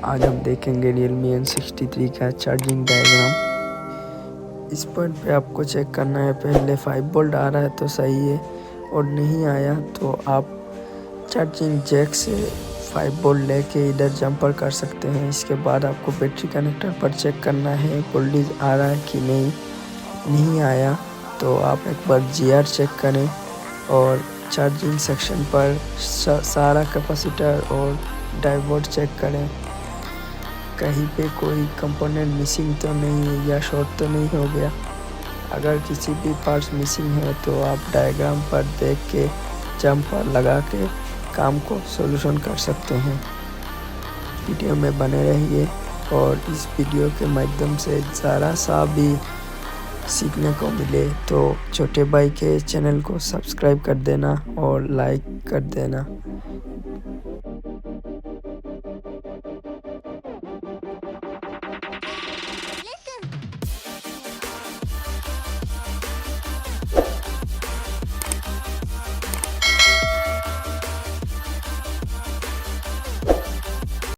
आज हम देखेंगे Realme n63 का चार्जिंग डायग्राम। इस पॉइंट पे आपको चेक करना है, पहले 5 वोल्ट आ रहा है तो सही है, और नहीं आया तो आप चार्जिंग जैक से 5 वोल्ट लेके इधर जंपर कर सकते हैं। इसके बाद आपको बैटरी कनेक्टर पर चेक करना है वोल्टेज आ रहा है कि नहीं आया तो आप एक बार GR चेक करें और चार्जिंग सेक्शन पर सारा कैपेसिटर और डायोड चेक करें, कहीं पे कोई कंपोनेंट मिसिंग तो नहीं है या शॉर्ट तो नहीं हो गया। अगर किसी भी पार्ट्स मिसिंग है तो आप डायग्राम पर देख के जंपर लगा के काम को सॉल्यूशन कर सकते हैं। वीडियो में बने रहिए और इस वीडियो के माध्यम से ज़रा सा भी सीखने को मिले तो छोटे भाई के चैनल को सब्सक्राइब कर देना और लाइक कर देना।